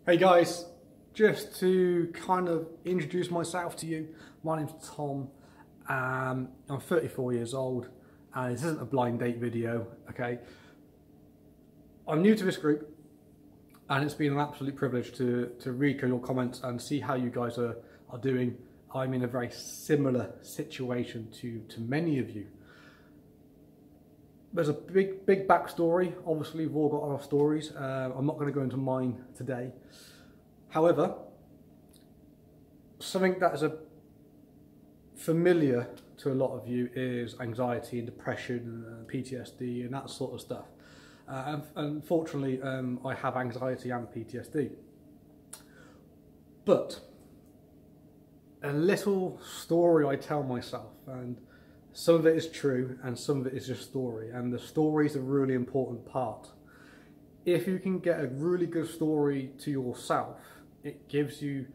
Hey guys, just to kind of introduce myself to you, my name's Tom. I'm 34 years old and this isn't a blind date video, okay? I'm new to this group and it's been an absolute privilege to read through your comments and see how you guys are doing. I'm in a very similar situation to many of you. There's a big backstory. Obviously, we've all got our stories. I'm not going to go into mine today. However, something that is familiar to a lot of you is anxiety and depression and PTSD and that sort of stuff. Unfortunately, I have anxiety and PTSD. But a little story I tell myself, and some of it is true and some of it is just story, and the story is a really important part. If you can get a really good story to yourself, it gives you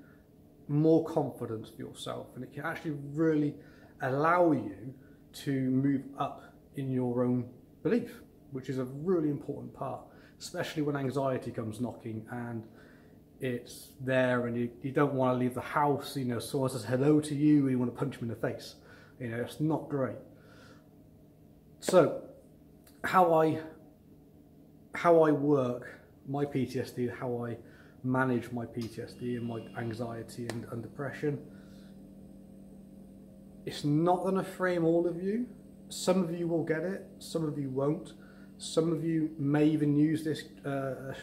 more confidence for yourself and it can actually really allow you to move up in your own belief, which is a really important part, especially when anxiety comes knocking and it's there and you don't want to leave the house. You know, someone says hello to you and you want to punch them in the face. You know, it's not great. So how I work my PTSD, how I manage my PTSD and my anxiety and depression, it's not going to frame all of you. Some of you will get it, some of you won't. Some of you may even use this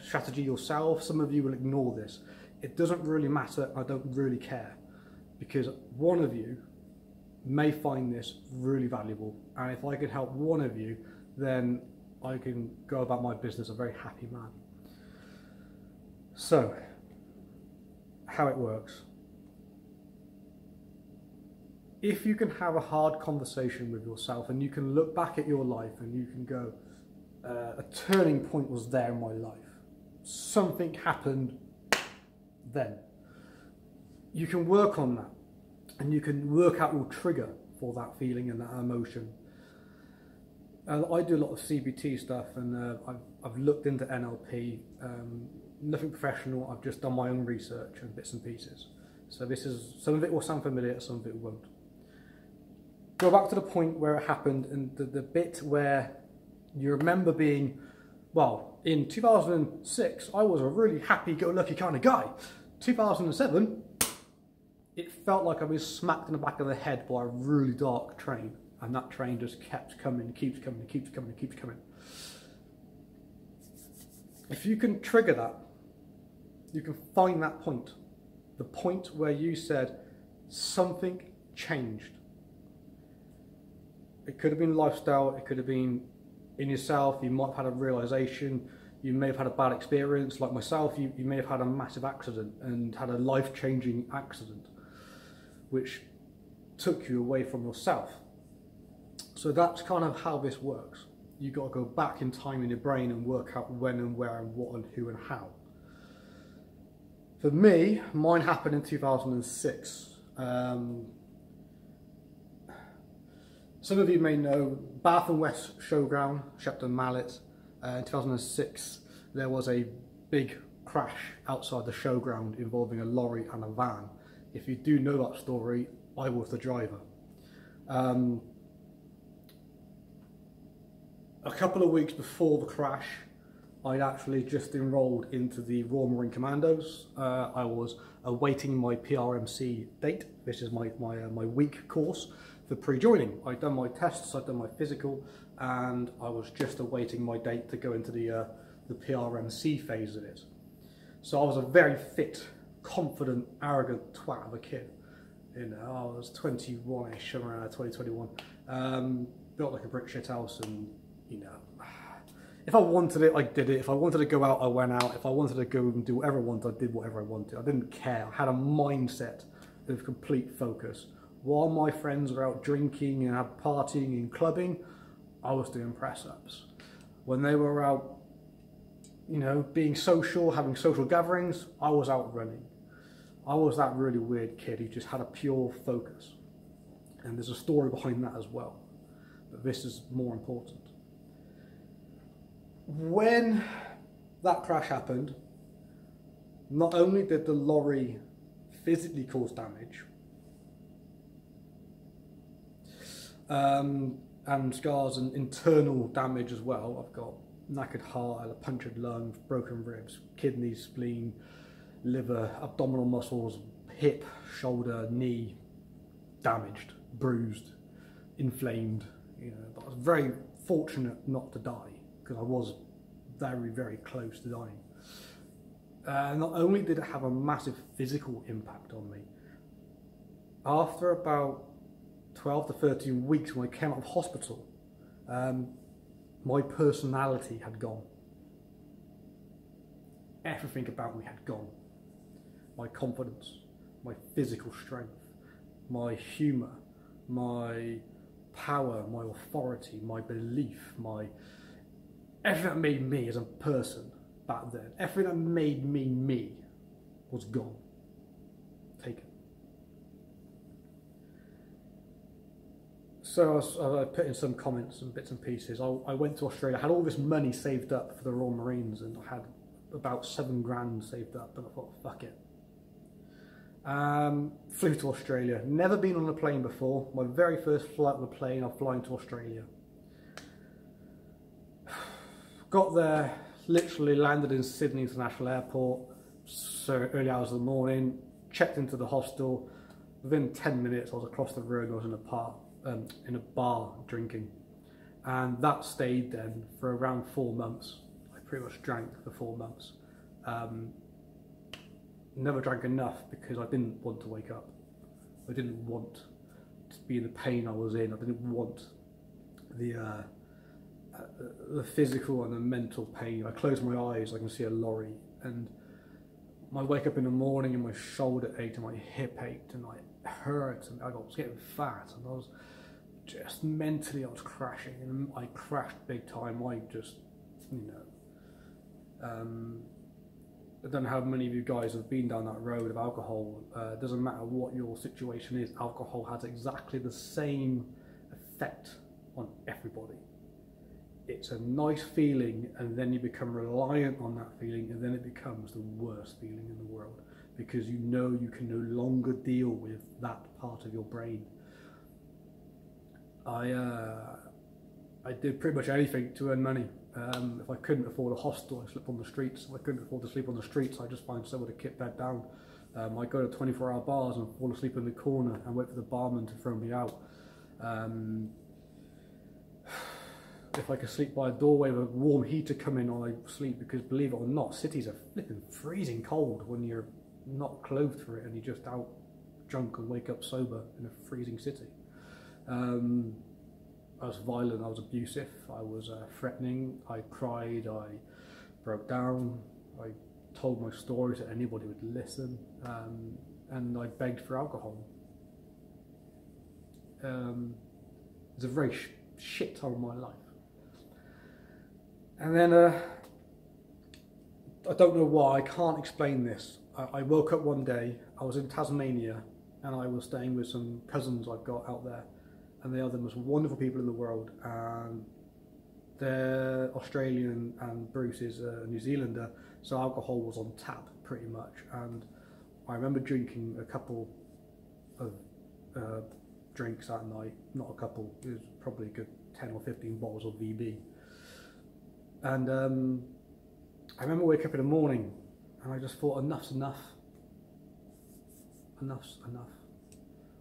strategy yourself, some of you will ignore this. It doesn't really matter, I don't really care, because one of you may find this really valuable, and if I can help one of you, then I can go about my business a very happy man. So, how it works. If you can have a hard conversation with yourself and you can look back at your life and you can go, a turning point was there in my life. Something happened then. You can work on that and you can work out your trigger for that feeling and that emotion. I do a lot of CBT stuff and I've looked into NLP, nothing professional, I've just done my own research and bits and pieces. So this is, some of it will sound familiar, some of it won't. Go back to the point where it happened and the bit where you remember being, well, in 2006, I was a really happy-go-lucky kind of guy. 2007, it felt like I was smacked in the back of the head by a really dark train. And that train just kept coming, keeps coming, keeps coming, keeps coming. If you can trigger that, you can find that point. The point where you said, something changed. It could have been lifestyle, it could have been in yourself, you might have had a realization, you may have had a bad experience, like myself, you may have had a massive accident and had a life-changing accident, which took you away from yourself. So that's kind of how this works. You've got to go back in time in your brain and work out when and where and what and who and how. For me, mine happened in 2006. Some of you may know Bath and West Showground, Shepton Mallet. In 2006, there was a big crash outside the showground involving a lorry and a van. If you do know that story, I was the driver. A couple of weeks before the crash, I'd actually just enrolled into the Royal Marine Commandos. I was awaiting my PRMC date. This is my week course for pre-joining. I'd done my tests, I'd done my physical, and I was just awaiting my date to go into the PRMC phase of it. So I was a very fit, confident, arrogant twat of a kid. You know, I was 21-ish, around 2021. Built like a brick shit house, and you know, if I wanted it, I did it. If I wanted to go out, I went out. If I wanted to go and do whatever I wanted, I did whatever I wanted. I didn't care. I had a mindset of complete focus. While my friends were out drinking and out partying and clubbing, I was doing press-ups. When they were out, you know, being social, having social gatherings, I was out running. I was that really weird kid who just had a pure focus. And there's a story behind that as well. But this is more important. When that crash happened, Not only did the lorry physically cause damage, and scars and internal damage as well. I've got knackered heart, a punctured lung, broken ribs, kidneys, spleen, liver, abdominal muscles, hip, shoulder, knee, damaged, bruised, inflamed. You know, but I was very fortunate not to die, because I was very, very close to dying. Not only did it have a massive physical impact on me, after about 12 to 13 weeks when I came out of hospital, my personality had gone. Everything about me had gone. My confidence, my physical strength, my humour, my power, my authority, my belief, everything that made me as a person back then, everything that made me me was gone, taken. So I put in some comments and bits and pieces. I went to Australia. I had all this money saved up for the Royal Marines, and I had about 7 grand saved up, and I thought, fuck it. Flew to Australia. Never been on a plane before. My very first flight on a plane, I'm flying to Australia. Got there, literally landed in Sydney International Airport, so early hours of the morning, checked into the hostel. Within 10 minutes, I was across the road, I was in a bar drinking. And that stayed then for around 4 months. I pretty much drank for 4 months. Never drank enough because I didn't want to wake up. I didn't want to be in the pain I was in. I didn't want the physical and the mental pain. I close my eyes, I can see a lorry, and I wake up in the morning and my shoulder ached and my hip ached and it hurt, and I was getting fat, and I was just mentally, I was crashing, and I crashed big time. I just, you know, I don't know how many of you guys have been down that road of alcohol. It doesn't matter what your situation is, alcohol has exactly the same effect on everybody. It's a nice feeling, and then you become reliant on that feeling, and then it becomes the worst feeling in the world, because you know you can no longer deal with that part of your brain. I did pretty much anything to earn money. If I couldn't afford a hostel, I slept on the streets. If I couldn't afford to sleep on the streets, I just find somewhere to kit bed down. I go to 24-hour bars and fall asleep in the corner and wait for the barman to throw me out. If I could sleep by a doorway with a warm heater coming on, I sleep, because believe it or not, cities are flipping freezing cold when you're not clothed for it and you're just out drunk and wake up sober in a freezing city. I was violent, I was abusive, I was threatening, I cried, I broke down, I told my story to anybody who would listen, and I begged for alcohol. It was a very shit time of my life. And then, I don't know why, I can't explain this. I woke up one day, I was in Tasmania, and I was staying with some cousins I've got out there, and they are the most wonderful people in the world, and they're Australian and Bruce is a New Zealander, so alcohol was on tap pretty much. And I remember drinking a couple of drinks that night, not a couple, it was probably a good 10 or 15 bottles of VB. And I remember waking up in the morning and I just thought, enough's enough. Enough's enough.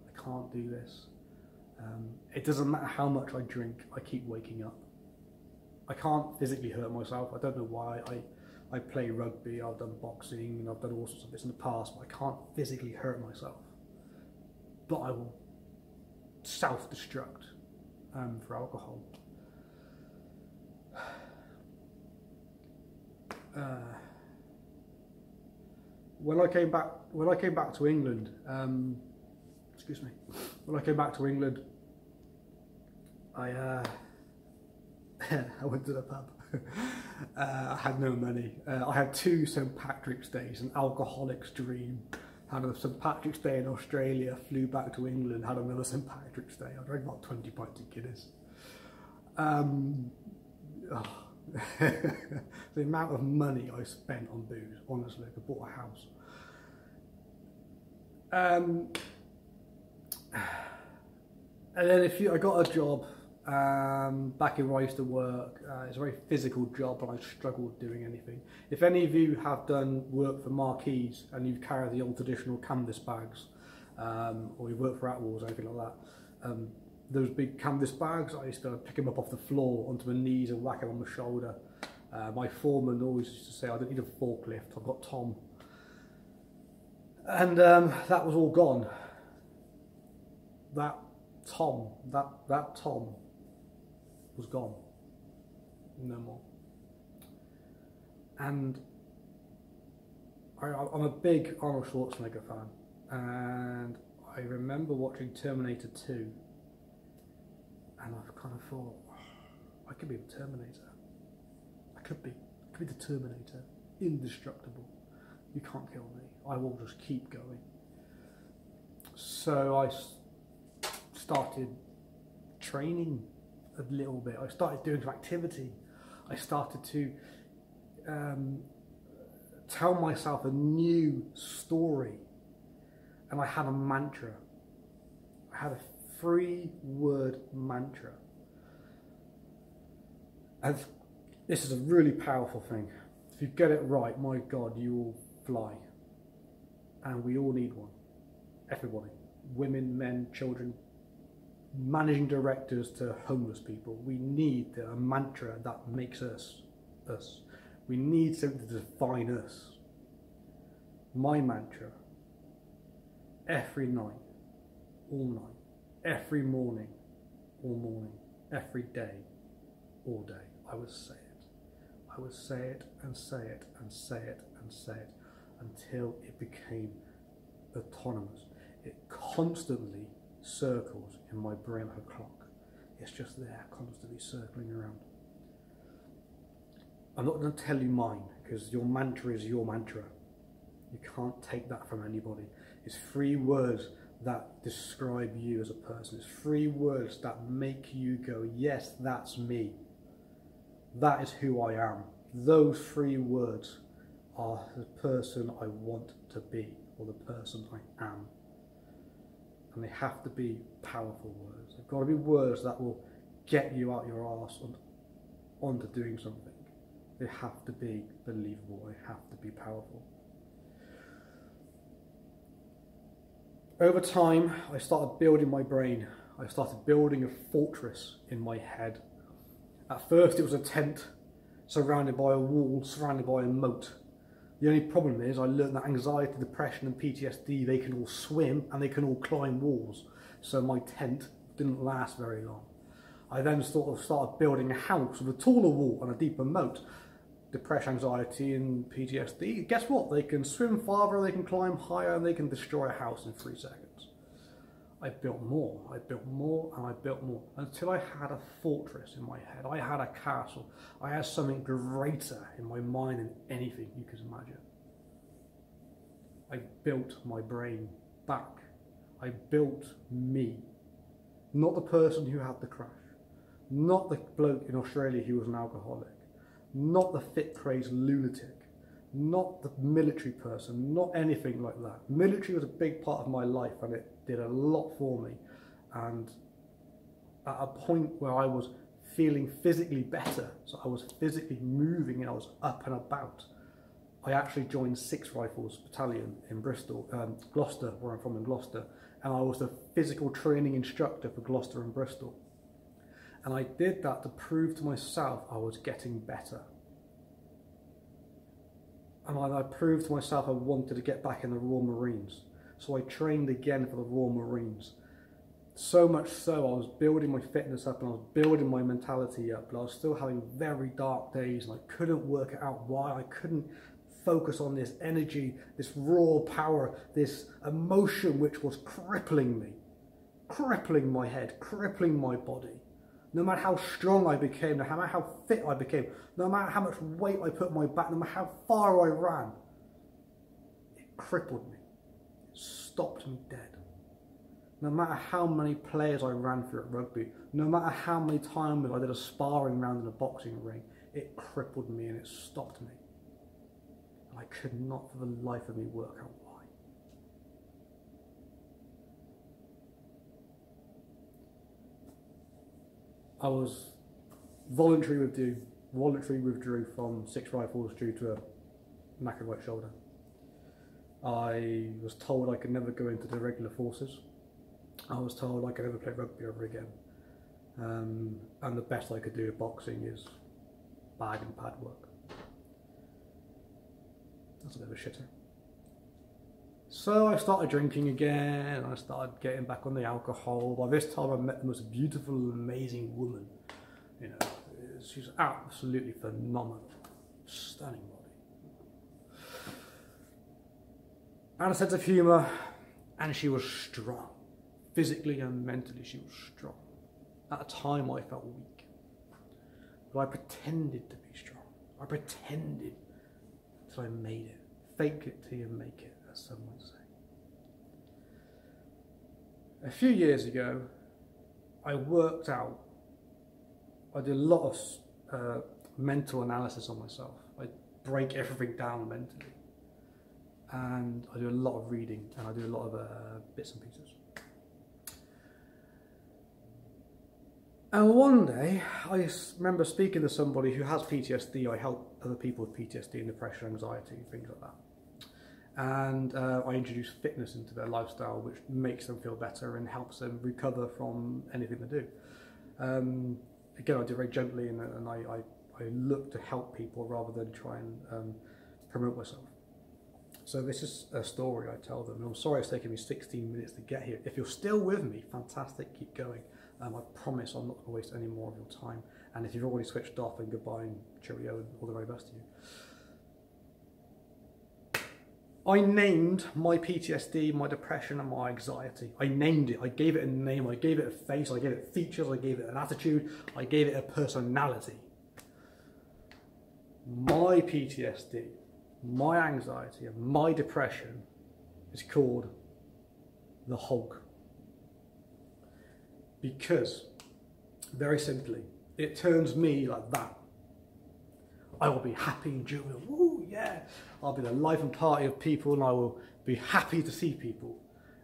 I can't do this. It doesn't matter how much I drink, I keep waking up. I can't physically hurt myself. I don't know why. I play rugby, I've done boxing, and I've done all sorts of bits in the past, but I can't physically hurt myself. But I will self-destruct for alcohol. When I came back to England, excuse me. When I came back to England, I went to the pub. I had no money. I had 2 St. Patrick's Days, an alcoholic's dream. Had a St. Patrick's Day in Australia, flew back to England, had another St. Patrick's Day. I drank about 20 pints of Guinness. The amount of money I spent on booze, honestly, I bought a house. And then I got a job back in where I used to work. It's a very physical job, and I struggled doing anything. If any of you have done work for marquees and you've carried the old traditional canvas bags, or you work for Atwells or anything like that, those big canvas bags, I used to pick them up off the floor onto my knees and whack them on my shoulder. My foreman always used to say, I don't need a forklift, I've got Tom. And that was all gone. That Tom was gone. No more. And I'm a big Arnold Schwarzenegger fan, and I remember watching Terminator 2, and I've kind of thought, I could be the Terminator. I could be the Terminator, indestructible. You can't kill me. I will just keep going. So I started training a little bit. I started doing some activity. I started to tell myself a new story, and I had a mantra. I had a 3-word mantra, and this is a really powerful thing. If you get it right, my God, you will fly. And we all need one. Everybody, women, men, children, managing directors to homeless people. We need a mantra that makes us us. We need something to define us. My mantra, every night, all night, every morning, all morning, every day, all day, I would say it. I would say it and say it and say it and say it until it became autonomous. It constantly circles in my brain like a clock. It's just there, constantly circling around. I'm not going to tell you mine, because your mantra is your mantra. You can't take that from anybody. It's 3 words that describe you as a person. It's 3 words that make you go, yes, that's me. That is who I am. Those 3 words are the person I want to be, or the person I am. And they have to be powerful words. They've got to be words that will get you out your arse and onto doing something. They have to be believable. They have to be powerful. Over time, I started building my brain. I started building a fortress in my head. At first, it was a tent surrounded by a wall, surrounded by a moat. The only problem is I learned that anxiety, depression and PTSD, they can all swim and they can all climb walls. So my tent didn't last very long. I then sort of started building a house with a taller wall and a deeper moat. Depression, anxiety and PTSD, guess what? They can swim farther, they can climb higher, and they can destroy a house in 3 seconds. I built more, and I built more, until I had a fortress in my head. I had a castle. I had something greater in my mind than anything you could imagine. I built my brain back. I built me. Not the person who had the crash. Not the bloke in Australia who was an alcoholic. Not the fit crazed lunatic. Not the military person. Not anything like that. Military was a big part of my life, and it did a lot for me. And at a point where I was feeling physically better, so I was physically moving and I was up and about, I actually joined 6th Rifles Battalion in Bristol, Gloucester, where I'm from in Gloucester, and I was the physical training instructor for Gloucester and Bristol. And I did that to prove to myself I was getting better. And I proved to myself I wanted to get back in the Royal Marines. So I trained again for the Royal Marines. So much so, I was building my fitness up and I was building my mentality up, but I was still having very dark days, and I couldn't work out why. I couldn't focus on this energy, this raw power, this emotion which was crippling me, crippling my head, crippling my body. No matter how strong I became, no matter how fit I became, no matter how much weight I put on my back, no matter how far I ran, it crippled me, it stopped me dead. No matter how many players I ran through at rugby, no matter how many times I did a sparring round in a boxing ring, it crippled me and it stopped me. And I could not for the life of me work out why. I was voluntary withdrew from 6 rifles due to a knackered right shoulder. I was told I could never go into the regular forces. I was told I could never play rugby ever again. And the best I could do at boxing is bag and pad work. That's a bit of a shitter. So I started drinking again, I started getting back on the alcohol. By this time I met the most beautiful, amazing woman. You know, she's absolutely phenomenal, stunning body. And a sense of humour, and she was strong. Physically and mentally she was strong. At the time I felt weak. But I pretended to be strong. I pretended till I made it. Fake it till you make it, as some would say. A few years ago, I worked out, I did a lot of mental analysis on myself. I break everything down mentally. And I do a lot of reading, and I do a lot of bits and pieces. And one day, I remember speaking to somebody who has PTSD. I help other people with PTSD and depression, anxiety, things like that. And I introduce fitness into their lifestyle, which makes them feel better and helps them recover from anything they do. Again, I do it very gently, and I look to help people rather than try and promote myself. So this is a story I tell them. And I'm sorry it's taken me 16 minutes to get here. If you're still with me, fantastic, keep going. I promise I'm not going to waste any more of your time. And if you've already switched off, then goodbye and cheerio and all the very best to you. I named my PTSD, my depression and my anxiety. I named it. I gave it a name. I gave it a face. I gave it features. I gave it an attitude. I gave it a personality. My PTSD, my anxiety and my depression is called the Hulk. Because, very simply, it turns me like that. I will be happy and jovial. Woo, yeah. I'll be the life and party of people, and I will be happy to see people.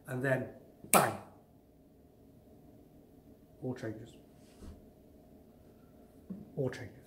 And then, bang, all changes. All changes.